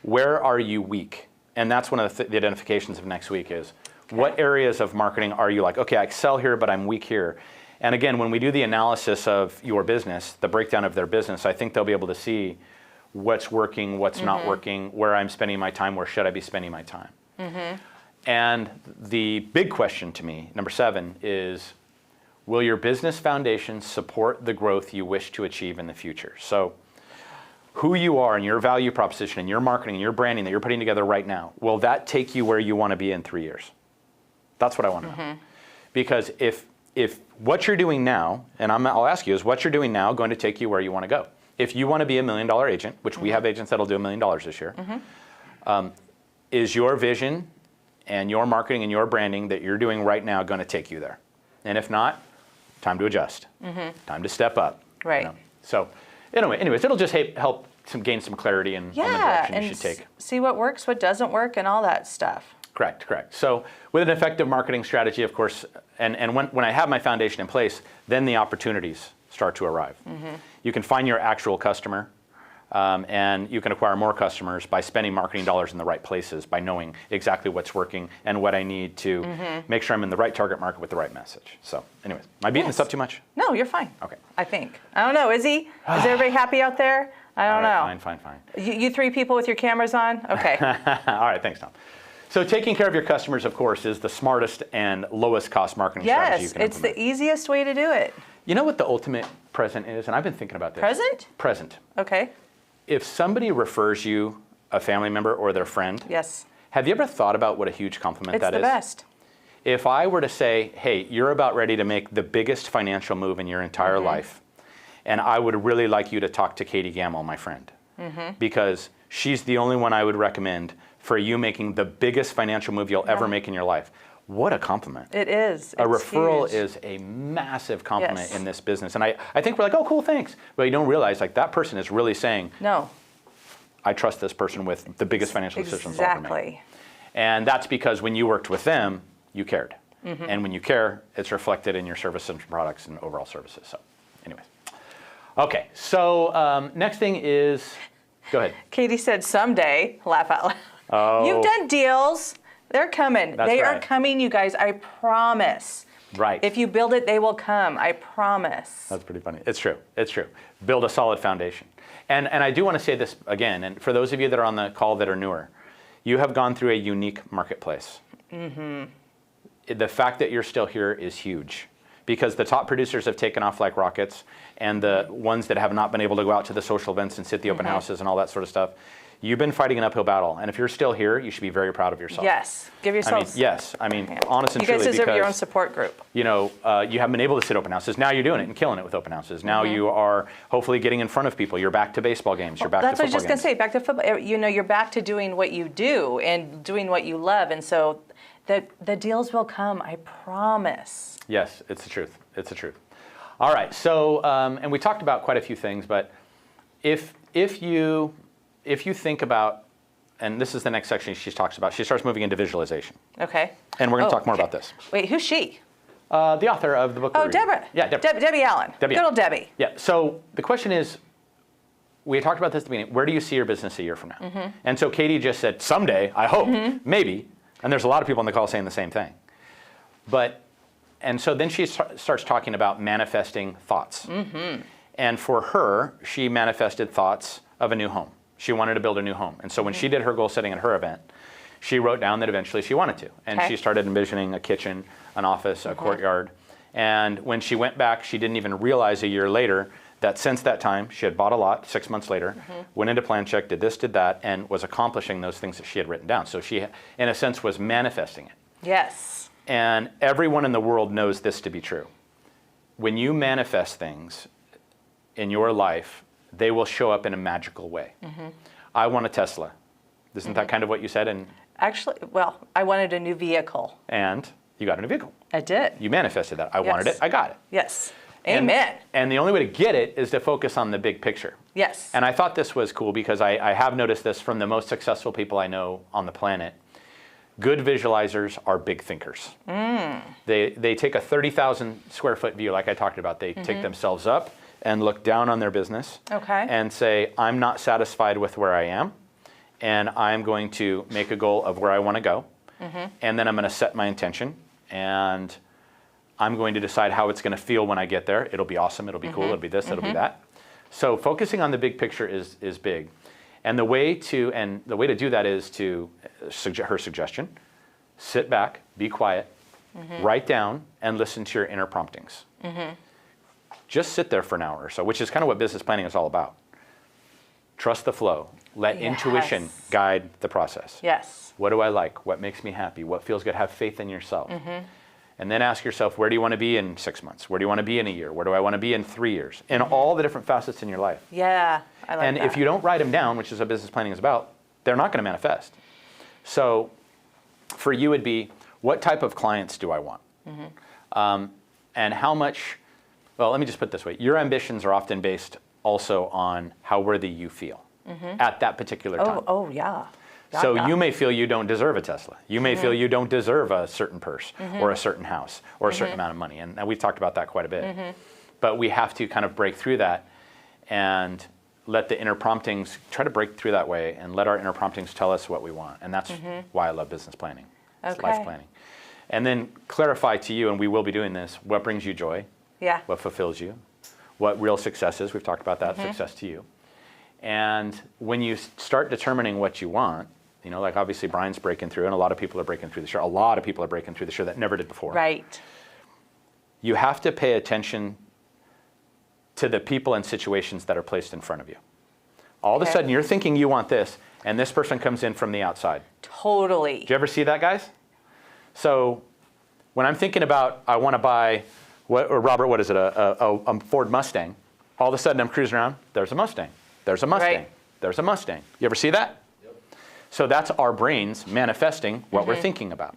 Where are you weak? And that's one of the identifications of next week is, what areas of marketing are you like, okay, I excel here, but I'm weak here. And again, when we do the analysis of your business, the breakdown of their business, I think they'll be able to see what's working, what's not working, where I'm spending my time, where should I be spending my time. And the big question to me, number 7, is, will your business foundation support the growth you wish to achieve in the future? So who you are and your value proposition and your marketing and your branding that you're putting together right now, will that take you where you want to be in 3 years? That's what I want to know. Because if what you're doing now, and I'll ask you, is what you're doing now going to take you where you want to go? If you want to be $1 million agent, which we have agents that'll do $1 million this year, is your vision and your marketing and your branding that you're doing right now going to take you there? And if not, time to adjust, time to step up. Right. So anyways, it'll just help gain some clarity on the direction and you should take. See what works, what doesn't work, and all that stuff. Correct. So with an effective marketing strategy, of course, and when I have my foundation in place, then the opportunities start to arrive. You can find your actual customer, and you can acquire more customers by spending marketing dollars in the right places, by knowing exactly what's working and what I need to make sure I'm in the right target market with the right message. So anyways, am I beating this up too much? No, you're fine. Okay. I think. I don't know. Is he? Is everybody happy out there? I don't know. Fine. You 3 people with your cameras on? Okay. All right, thanks, Tom. So taking care of your customers, of course, is the smartest and lowest cost marketing strategy you Yes, can it's implement. the easiest way to do it. You know what the ultimate present is? And I've been thinking about this. Present? Present. Okay. If somebody refers you a family member or their friend, Yes. have you ever thought about what a huge compliment It's that the is? best. If I were to say, hey, you're about ready to make the biggest financial move in your entire life, and I would really like you to talk to Katie Gamble, my friend, because she's the only one I would recommend for you making the biggest financial move you'll ever make in your life. What a compliment. It is. A It's referral huge. is a massive compliment Yes. in this business. And I think we're like, oh, cool, thanks. But you don't realize like that person is really saying, No. I trust this person with the biggest financial decisions I'll ever make. Exactly. And that's because when you worked with them, you cared. And when you care, it's reflected in your service and products and overall services. So anyways. Okay, so next thing is, go ahead. Katie said someday, laugh out loud. Oh. You've done deals. They're coming. That's They are right. coming, you guys. I promise. Right. If you build it, they will come. I promise. That's pretty funny. It's true. Build a solid foundation. And I do want to say this again, and for those of you that are on the call that are newer, you have gone through a unique marketplace. The fact that you're still here is huge, because the top producers have taken off like rockets, and the ones that have not been able to go out to the social events and sit the open houses and all that sort of stuff, you've been fighting an uphill battle. And if you're still here, you should be very proud of yourself. Yes. Give yourselves. I mean, honest and You guys truly, deserve your own because support group. you haven't been able to sit open houses. Now you're doing it and killing it with open houses. Now you are hopefully getting in front of people. You're back to baseball games. You're back That's to what I was football just going to games. say. Back to football. You're back to doing what you do and doing what you love. And so the deals will come. I promise. Yes, it's the truth. It's the truth. All right. So, and we talked about quite a few things, but if you think about, and this is the next section she talks about, she starts moving into visualization. Okay. And we're going to Oh, talk more okay. about this. Wait, who's she? The author of the book. we're Oh, reading. Deborah. Yeah, Deborah. Debbie Allen. Debbie Good Allen. old Debbie. Yeah. So the question is, we talked about this at the beginning. Where do you see your business a year from now? And so Katie just said, someday, I hope, maybe. And there's a lot of people on the call saying the same thing. And so then she starts talking about manifesting thoughts. And for her, she manifested thoughts of a new home. She wanted to build a new home. And so when she did her goal setting at her event, she wrote down that eventually she wanted to. And Okay. she started envisioning a kitchen, an office, a courtyard. And when she went back, she didn't even realize a year later that since that time, she had bought a lot 6 months later, went into plan check, did this, did that, and was accomplishing those things that she had written down. So she, in a sense, was manifesting it. Yes. And everyone in the world knows this to be true. When you manifest things in your life, they will show up in a magical way. I want a Tesla. Isn't that kind of what you said? And Actually, well, I wanted a new vehicle. And you got a new vehicle. I did. You manifested that. I wanted it. I got it. Yes. And- Amen. And the only way to get it is to focus on the big picture. Yes. And I thought this was cool because I have noticed this from the most successful people I know on the planet. Good visualizers are big thinkers. They take a 30,000 square foot view, like I talked about. They take themselves up and look down on their business and say, I'm not satisfied with where I am, and I'm going to make a goal of where I want to go, and then I'm going to set my intention, and I'm going to decide how it's going to feel when I get there. It'll be awesome. It'll be cool. It'll be this. It'll be that. So focusing on the big picture is big. And the way to do that is to her suggestion: sit back, be quiet, write down, and listen to your inner promptings. Just sit there for an hour or so, which is kind of what business planning is all about. Trust the flow. Let intuition guide the process. Yes. What do I like? What makes me happy? What feels good? Have faith in yourself. And then ask yourself, where do you want to be in 6 months? Where do you want to be in a year? Where do I want to be in 3 years? In all the different facets in your life. Yeah, I like And that. if you don't write them down, which is what business planning is about, they're not going to manifest. So for you, it'd be, what type of clients do I want? And how much, well, let me just put it this way. Your ambitions are often based also on how worthy you feel at that particular time. Oh, yeah. So Yeah. you may feel you don't deserve a Tesla. You may feel you don't deserve a certain purse or a certain house or a certain amount of money. And we've talked about that quite a bit. But we have to kind of break through that and let the inner promptings, try to break through that way and let our inner promptings tell us what we want. And that's why I love business planning. It's life planning. And then clarify to you, and we will be doing this, what brings you joy, Yeah. what fulfills you, what real success is. We've talked about that, success to you. And when you start determining what you want, you know, like obviously Brian's breaking through, and a lot of people are breaking through this year. A lot of people are breaking through this year that never did before. Right. You have to pay attention to the people and situations that are placed in front of you. All of a sudden, you're thinking you want this, and this person comes in from the outside. Totally. Do you ever see that, guys? So when I'm thinking about, I want to buy, Robert, what is it, a Ford Mustang, all of a sudden I'm cruising around, there's a Mustang, there's a Mustang, there's a Mustang. You ever see that? So that's our brains manifesting what we're thinking about.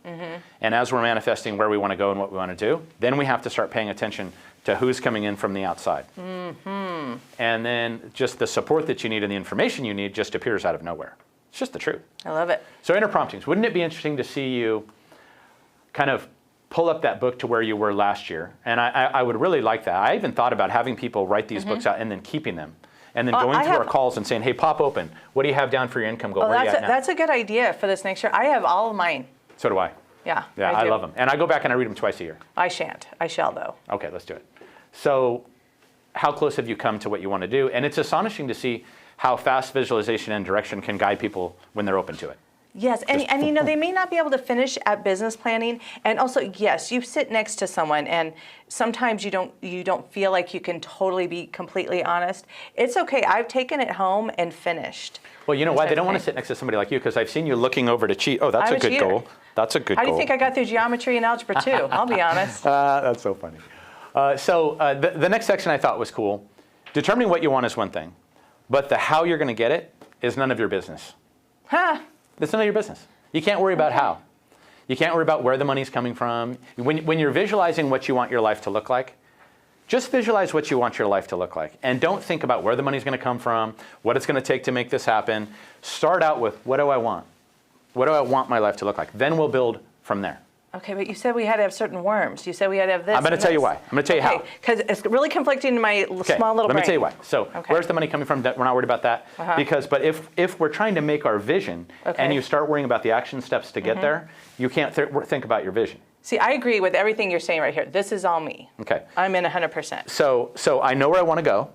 And as we're manifesting where we want to go and what we want to do, then we have to start paying attention to who's coming in from the outside. And then just the support that you need and the information you need just appears out of nowhere. It's just the truth. I love it. So inner promptings. Wouldn't it be interesting to see you kind of pull up that book to where you were last year? And I would really like that. I even thought about having people write these books out and then keeping them. And then going through our calls and saying, hey, pop open. What do you have down for your income goal? Oh, Where are you at now? that's a good idea for this next year. I have all of mine. So do I. Yeah. Yeah, I do. love them. And I go back and I read them twice a year. I shan't. I shall, though. Okay, let's do it. So how close have you come to what you want to do? And it's astonishing to see how fast visualization and direction can guide people when they're open to it. Yes, and you know, they may not be able to finish at business planning. And also, yes, you sit next to someone and sometimes you don't feel like you can totally be completely honest. It's okay. I've taken it home and finished. Well, you know why? They don't want to sit next to somebody like you because I've seen you looking over to cheat. Oh, that's I'm a a good cheater. goal. That's a good How goal. do you think I got through geometry and algebra too? I'll be honest. That's so funny. The next section I thought was cool. Determining what you want is one thing, but the how you're going to get it is none of your business. Huh. That's none of your business. You can't worry about how. You can't worry about where the money's coming from. When you're visualizing what you want your life to look like, just visualize what you want your life to look like. And don't think about where the money's going to come from, what it's going to take to make this happen. Start out with, what do I want? What do I want my life to look like? Then we'll build from there. Okay, but you said we had to have certain worms. You said we had to have this. I'm going to tell you why. I'm going to tell you how. Because it's really conflicting in my small little brain. Let me tell you why. So where's the money coming from? We're not worried about that. But if we're trying to make our vision and you start worrying about the action steps to get there, you can't think about your vision. See, I agree with everything you're saying right here. This is all me. Okay. I'm in 100%. So I know where I want to go.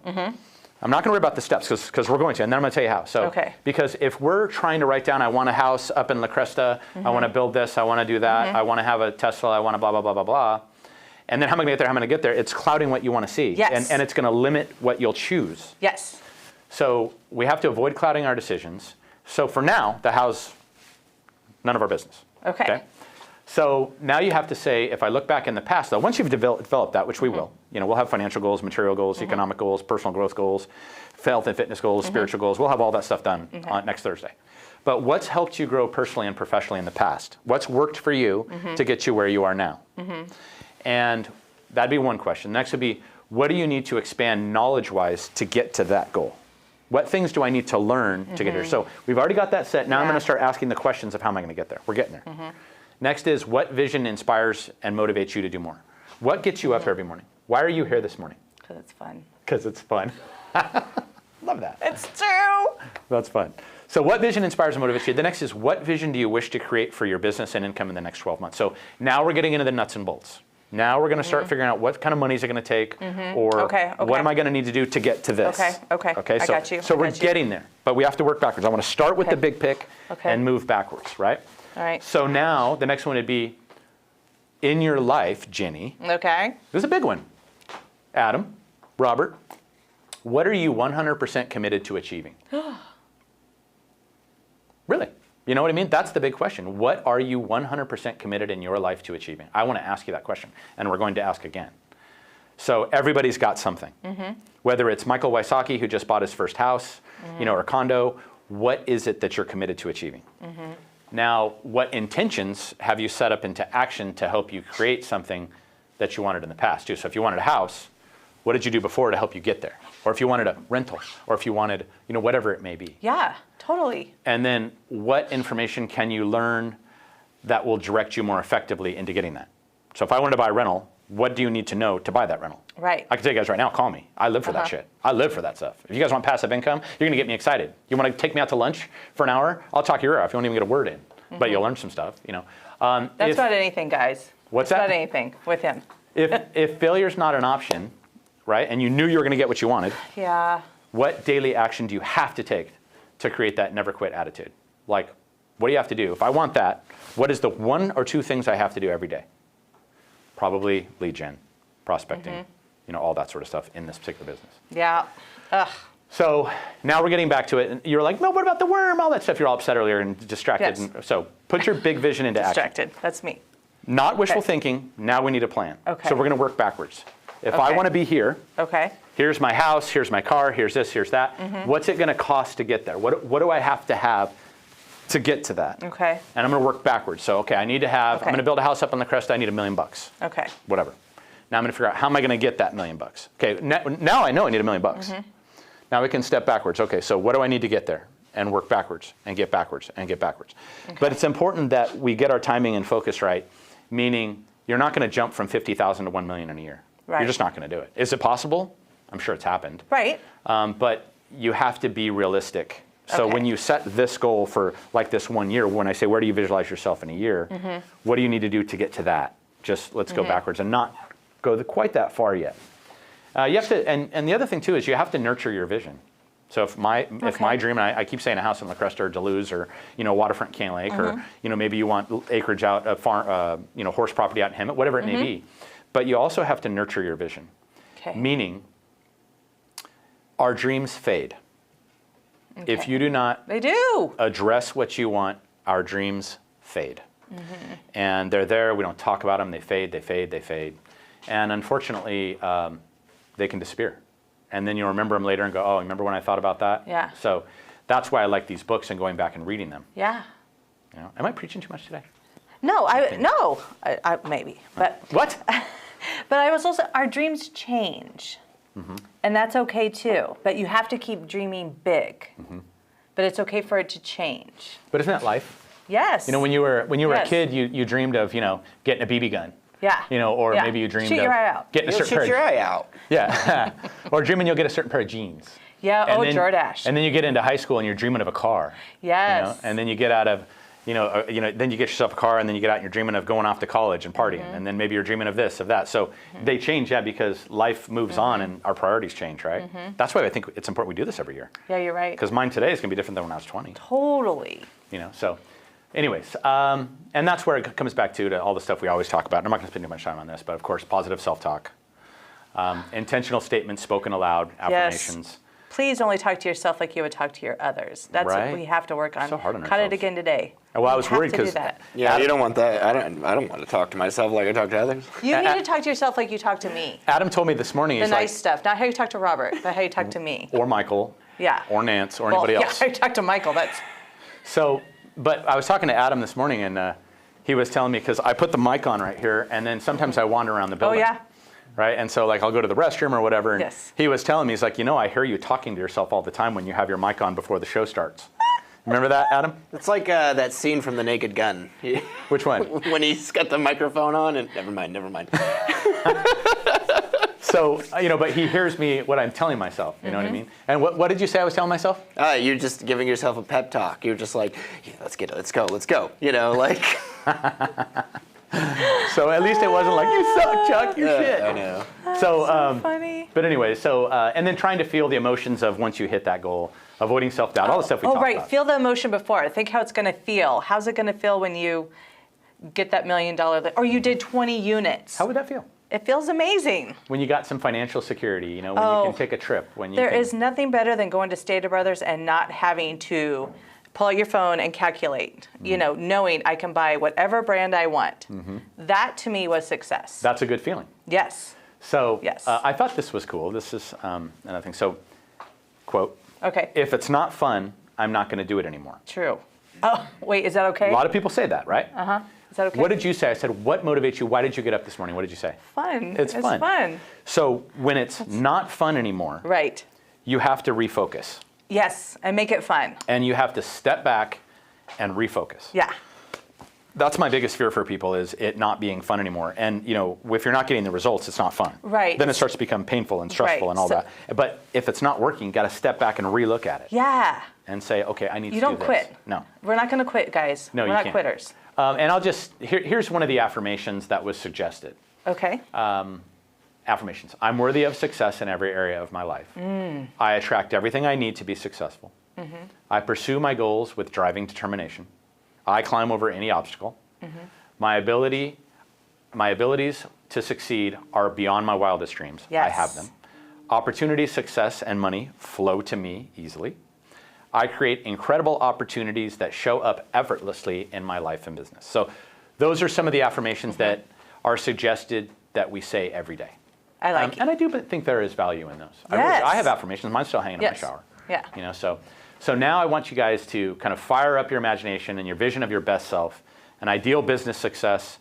I'm not going to worry about the steps because we're going to, and then I'm going to tell you how. So, because if we're trying to write down, I want a house up in La Cresta, I want to build this, I want to do that, I want to have a Tesla, I want to blah, blah, blah, blah, blah, And then how am I going to get there? How am I going to get there? It's clouding what you want to see. Yes. And it's going to limit what you'll choose. Yes. So we have to avoid clouding our decisions. So for now, the how's none of our business. Okay. So now you have to say, if I look back in the past, though, once you've developed that, which we will, we'll have financial goals, material goals, economic goals, personal growth goals, health and fitness goals, spiritual goals. We'll have all that stuff done on next Thursday. But what's helped you grow personally and professionally in the past? What's worked for you to get you where you are now? And that'd be one question. Next would be, what do you need to expand knowledge-wise to get to that goal? What things do I need to learn to get here? So we've already got that set. Now I'm going to start asking the questions of how am I going to get there? We're getting there. Next is, what vision inspires and motivates you to do more? What gets you up every morning? Why are you here this morning? Because it's fun. Because it's fun. Love that. It's true. That's fun. So what vision inspires and motivates you? The next is, what vision do you wish to create for your business and income in the next 12 months? So now we're getting into the nuts and bolts. Now we're going to start figuring out what kind of money is it going to take, or what am I going to need to do to get to this? Okay. So, I got you. So we're getting there, but we have to work backwards. I want to start with the big pick Okay. and move backwards, right? All right. So now the next one would be, in your life, Ginny. Okay. This is a big one. Adam, Robert, what are you 100% committed to achieving? Really? You know what I mean? That's the big question. What are you 100% committed in your life to achieving? I want to ask you that question, and we're going to ask again. So everybody's got something. Whether it's Michael Wysocki, who just bought his first house, or condo, what is it that you're committed to achieving? Now, what intentions have you set up into action to help you create something that you wanted in the past too? So if you wanted a house, what did you do before to help you get there? Or if you wanted a rental, or if you wanted, whatever it may be. Yeah, totally. And then what information can you learn that will direct you more effectively into getting that? So if I wanted to buy a rental, what do you need to know to buy that rental? Right. I can tell you guys right now, call me. I live for that shit. I live for that stuff. If you guys want passive income, you're gonna get me excited. You wanna take me out to lunch for an hour? I'll talk your ear off. You won't even get a word in, but you'll learn some stuff, That's not anything, guys. What's That's that? not anything with him. If failure's not an option, right, and you knew you were gonna get what you wanted, Yeah. what daily action do you have to take to create that never quit attitude? Like, what do you have to do? If I want that, what is the one or two things I have to do every day? Probably lead gen, prospecting, all that sort of stuff in this particular business. Yeah. Ugh. So now we're getting back to it, and you're like, no, what about the worm? All that stuff. You're all upset earlier and distracted. Yes. And so put your big vision into action. Distracted. That's me. Not wishful thinking. Now we need a plan. Okay. So we're going to work backwards. If I Okay. want to be here, Okay. here's my house, here's my car, here's this, here's that. What's it going to cost to get there? What do I have to have to get to that? Okay. And I'm going to work backwards. So, okay, I need to have, Okay. I'm going to build a house up on the crest. I need $1 million. Okay. Whatever. Now I'm going to figure out, how am I going to get that $1 million? Okay, now I know I need $1 million. Now we can step backwards. Okay, so what do I need to get there? And work backwards and get backwards and get backwards. Okay. But it's important that we get our timing and focus right, meaning you're not going to jump from 50,000 to 1 million in a year. Right. You're just not going to do it. Is it possible? I'm sure it's happened. Right. But you have to be realistic. So Okay. when you set this goal for like this 1 year, when I say, where do you visualize yourself in a year? What do you need to do to get to that? Just let's go backwards and not go quite that far yet. You have to, and the other thing too is you have to nurture your vision. So if my dream, and I keep saying a house in La Cresta or Duluth or waterfront Can Lake, or maybe you want acreage out of farm, horse property out in Hemet, whatever it may be. But you also have to nurture your vision. Okay. Meaning, our dreams fade. If Okay. you do not They do. address what you want, our dreams fade. And they're there, we don't talk about them, they fade, they fade, they fade. And unfortunately, they can disappear. And then you'll remember them later and go, oh, remember when I thought about that? Yeah. So that's why I like these books and going back and reading them. Yeah. Am I preaching too much today? No, I maybe, but What? but I was also, our dreams change, and that's okay too. But you have to keep dreaming big. But it's okay for it to change. But isn't that life? Yes. When you were a Yes. kid, you dreamed of, getting a BB gun. Yeah. Or Yeah. maybe you dreamed Shoot of your eye out. getting a You'll certain shoot your eye out. Yeah. Or dreaming you'll get a certain pair of jeans. Yeah. And Oh, then, Jordache. And then you get into high school and you're dreaming of a car. Yes. And then you get out of, then you get yourself a car and then you get out and you're dreaming of going off to college and partying. And then maybe you're dreaming of this, of that. So they change, because life moves on and our priorities change, right? That's why I think it's important we do this every year. Yeah, you're right. Because mine today is going to be different than when I was 20. Totally. So anyways, and that's where it comes back to all the stuff we always talk about. And I'm not going to spend too much time on this, but of course, positive self-talk, intentional statements spoken aloud, affirmations. Please only talk to yourself like you would talk to your others. That's Right. what we have to work on. So hard on Cut it ourselves. again today. Well, I We was have worried to do 'cause- that. Yeah, you don't want that. I don't want to talk to myself like I talk to others. You need to talk to yourself like you talk to me. Adam told me this morning, The he's nice like, stuff, not how you talk to Robert, but how you talk to me. or Michael, Yeah. or Nance, or Well, anybody else. Yeah, I talk to Michael. That's So, but I was talking to Adam this morning, and he was telling me, because I put the mic on right here, and then sometimes I wander around the building. yeah. Right, and so like I'll go to the restroom or whatever, and Yes. he was telling me, he's like, I hear you talking to yourself all the time when you have your mic on before the show starts. Remember that, Adam? It's like that scene from The Naked Gun. Which one? When he's got the microphone on and never mind. So, but he hears me, what I'm telling myself, you know what I mean? And what did you say I was telling myself? You're just giving yourself a pep talk. You're just like, yeah, let's get it, let's go. Like. So at least it wasn't like, you suck, Chuck, you're shit. I know. So, funny. but anyway, and then trying to feel the emotions of once you hit that goal, avoiding self-doubt, all the stuff we talked right. about. Feel the emotion before. Think how it's going to feel. How's it going to feel when you get that $1 million, or you did 20 units? How would that feel? It feels amazing. When you got some financial security, when you can take a trip, when you There can, is nothing better than going to Stater Brothers and not having to pull out your phone and calculate, knowing I can buy whatever brand I want. That to me was success. That's a good feeling. Yes. So Yes. I thought this was cool. This is another thing. So, quote, Okay. if it's not fun, I'm not going to do it anymore. True. Oh, wait, is that okay? A lot of people say that, right? Uh-huh. Is that okay? What did you say? I said, what motivates you? Why did you get up this morning? What did you say? Fun. It's fun. fun. So when it's not fun anymore, Right. you have to refocus. Yes, and make it fun. And you have to step back and refocus. Yeah. That's my biggest fear for people, is it not being fun anymore. And if you're not getting the results, it's not fun. Right. Then it starts to become painful and stressful Right. and all So- that. But if it's not working, you got to step back and relook at it Yeah. and say, okay, I need You to do don't this. quit. No. We're not going to quit, guys. No, We're you not can't. quitters. And I'll just here's one of the affirmations that was suggested. Okay. Affirmations. I'm worthy of success in every area of my life. I attract everything I need to be successful. I pursue my goals with driving determination. I climb over any obstacle. My abilities to succeed are beyond my wildest dreams. I Yes. have them. Opportunity, success, and money flow to me easily. I create incredible opportunities that show up effortlessly in my life and business. So those are some of the affirmations that are suggested that we say every day. I like it. And I do think there is value in those. Yes. I have affirmations. Mine's still hanging Yes. in my shower. Yeah. So now I want you guys to kind of fire up your imagination and your vision of your best self, an ideal business success.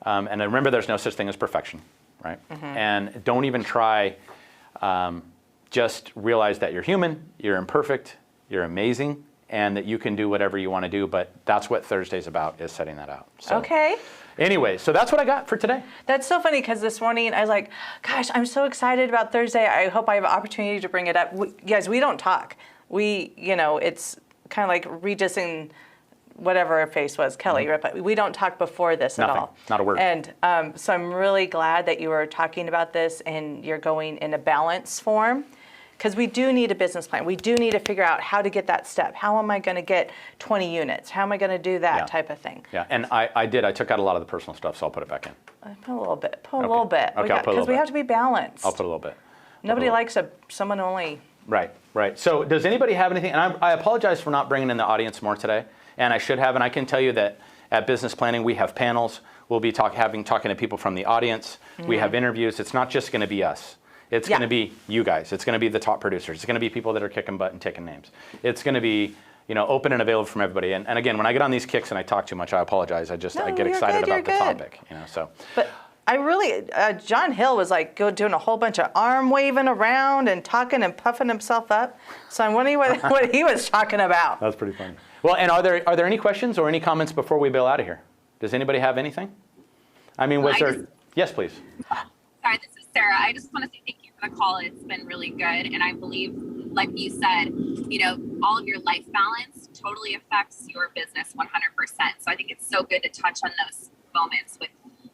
And remember, there's no such thing as perfection, right? And don't even try. Just realize that you're human, you're imperfect, you're amazing, and that you can do whatever you want to do. But that's what Thursday's about, is setting that out. So, Okay. Anyway, so that's what I got for today. That's so funny because this morning I was like, gosh, I'm so excited about Thursday. I hope I have an opportunity to bring it up. Guys, we don't talk. It's kind of like Regis and whatever her face was, Kelly, right? But we don't talk before this Nothing. at all. Not a word. And so I'm really glad that you were talking about this and you're going in a balance form. Because we do need a business plan. We do need to figure out how to get that step. How am I going to get 20 units? How am I going to do that type of thing? Yeah, and I took out a lot of the personal stuff, so I'll put it back in. Put a little bit. Put a little bit. Okay, I'll put a little Because we bit. have to be balanced. I'll put a little bit. Nobody likes someone only. Right. So does anybody have anything? And I apologize for not bringing in the audience more today, and I should have. And I can tell you that at Business Planning, we have panels. We'll be talking to people from the audience. We have interviews. It's not just going to be us. It's going to be you guys. It's going to be the top producers. It's going to be people that are kicking butt and taking names. It's going to be, open and available from everybody. And again, when I get on these kicks and I talk too much, I apologize. I get you're excited good, about the you're topic. So. But I really, John Hill was like doing a whole bunch of arm waving around and talking and puffing himself up. So I'm wondering what he was talking about. That's pretty funny. Well, and are there any questions or any comments before we bail out of here? Does anybody have anything? I mean, Yes, please. Sorry, this is Sarah. I just want to say thank you for the call. It's been really good. And I believe, like you said, all of your life balance totally affects your business 100%. So I think it's so good to touch on those moments with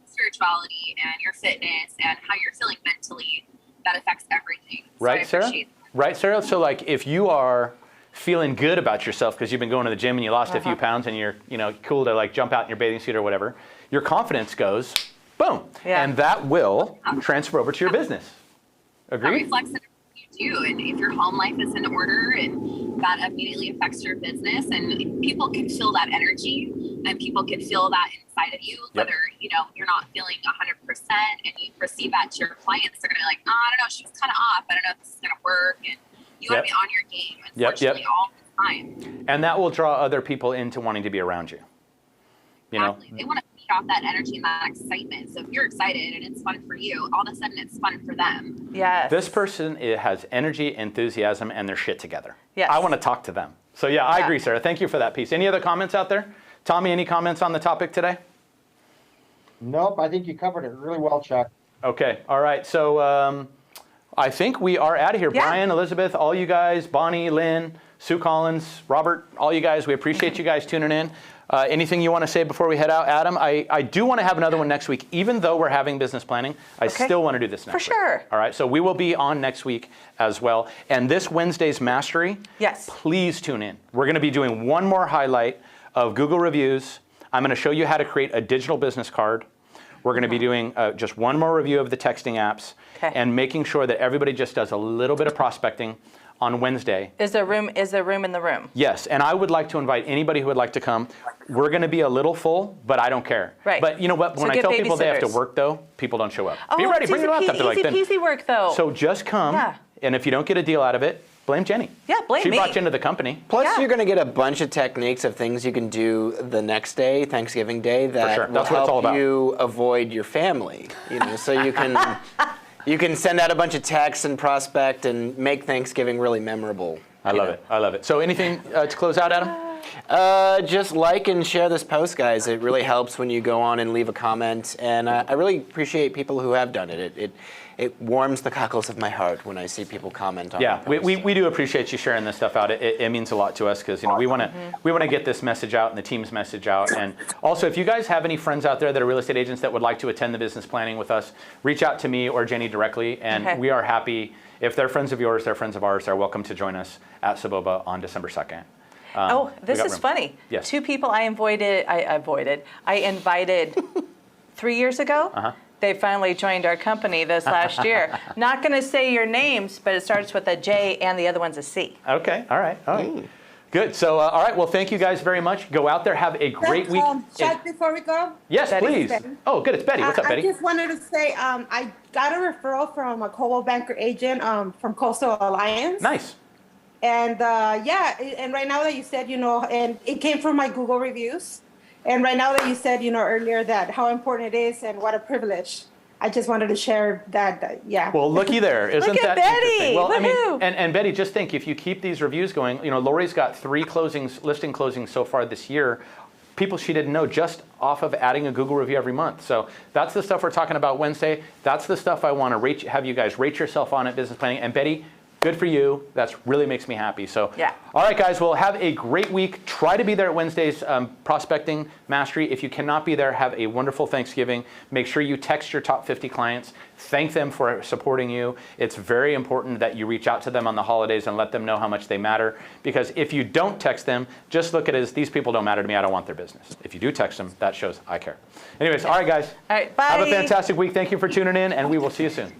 spirituality and your fitness and how you're feeling mentally. That affects everything. So Right, Sarah? Right, Sarah? So like if you are feeling good about yourself because you've been going to the gym and you lost a few pounds and you're, cool to like jump out in your bathing suit or whatever, your confidence goes, boom. Yeah. And that will transfer over to your business. That Agreed? reflects in everything you do. And if your home life is in order, and that immediately affects your business, and people can feel that energy, and people can feel that inside of you, whether, you're not feeling 100% and you perceive that to your clients, they're going to be like, oh, I don't know, she was kind of off. I don't know if this is going to work. And you want to be on your game, unfortunately, all the time. And that will draw other people into wanting to be around you. Exactly. They want to feed off that energy and that excitement. So if you're excited and it's fun for you, all of a sudden it's fun for them. Yes. This person has energy, enthusiasm, and their shit together. Yes. I want to talk to them. So yeah, I agree, Sarah. Thank you for that piece. Any other comments out there? Tommy, any comments on the topic today? Nope, I think you covered it really well, Chuck. Okay, all right. So I think we are out of here. Yeah. Brian, Elizabeth, all you guys, Bonnie, Lynn, Sue Collins, Robert, all you guys, we appreciate you guys tuning in. Anything you want to say before we head out? Adam, I do want to have another one next week. Even though we're having business planning, I still want to do this next week. For sure. All right, so we will be on next week as well. And this Wednesday's Mastery, please tune in. We're going to be doing one more highlight of Google reviews. I'm going to show you how to create a digital business card. We're going to be doing just one more review of the texting apps and making sure that everybody just does a little bit of prospecting on Wednesday. Is there room in the room? Yes, and I would like to invite anybody who would like to come. We're going to be a little full, but I don't care. Right. But you know what? When I tell people they have to work, though, people don't show up. Oh, be ready, it's bring your laptop. They're like, easy work, though. So just come, and if you don't get a deal out of it, blame Jenny. Yeah, blame me. She brought you into the company. Plus, you're going to get a bunch of techniques of things you can do the next day, Thanksgiving Day, that will help you avoid your family. So you can you can send out a bunch of texts and prospect and make Thanksgiving really memorable. I love it. I love it. So anything to close out, Adam? Just like and share this post, guys. It really helps when you go on and leave a comment. And I really appreciate people who have done it. It warms the cockles of my heart when I see people comment on it. Yeah, we do appreciate you sharing this stuff out. It means a lot to us because we want to get this message out and the team's message out. And also, if you guys have any friends out there that are real estate agents that would like to attend the business planning with us, reach out to me or Jenny directly, and we are happy. If they're friends of yours, they're friends of ours. They're welcome to join us at Saboba on December 2nd. This is funny. Yes. 2 people I invited 3 years ago. They finally joined our company this last year. Not going to say your names, but it starts with a J and the other one's a C. Okay, all right. Good. So, all right. Well, thank you guys very much. Go out there, have a great week. Chuck, before we go? Yes, please. Oh, good. It's Betty. What's up, Betty? I just wanted to say I got a referral from a Coldwell Banker agent from Coastal Alliance. Nice. And and right now that you said, and it came from my Google reviews. And right now that you said, earlier that how important it is and what a privilege. I just wanted to share that, Well, looky there. Isn't Look at that Betty. interesting? Well, Woohoo. I mean, and Betty, just think, if you keep these reviews going, Lori's got 3 listing closings so far this year. People she didn't know just off of adding a Google review every month. So that's the stuff we're talking about Wednesday. That's the stuff I want to have you guys rate yourself on at business planning. And Betty, good for you. That really makes me happy. So, all right, guys, well, have a great week. Try to be there at Wednesday's Prospecting Mastery. If you cannot be there, have a wonderful Thanksgiving. Make sure you text your top 50 clients. Thank them for supporting you. It's very important that you reach out to them on the holidays and let them know how much they matter. Because if you don't text them, just look at it as these people don't matter to me. I don't want their business. If you do text them, that shows I care. Anyways, all right, guys. All right, bye. Have a fantastic week. Thank you for tuning in, and we will see you soon.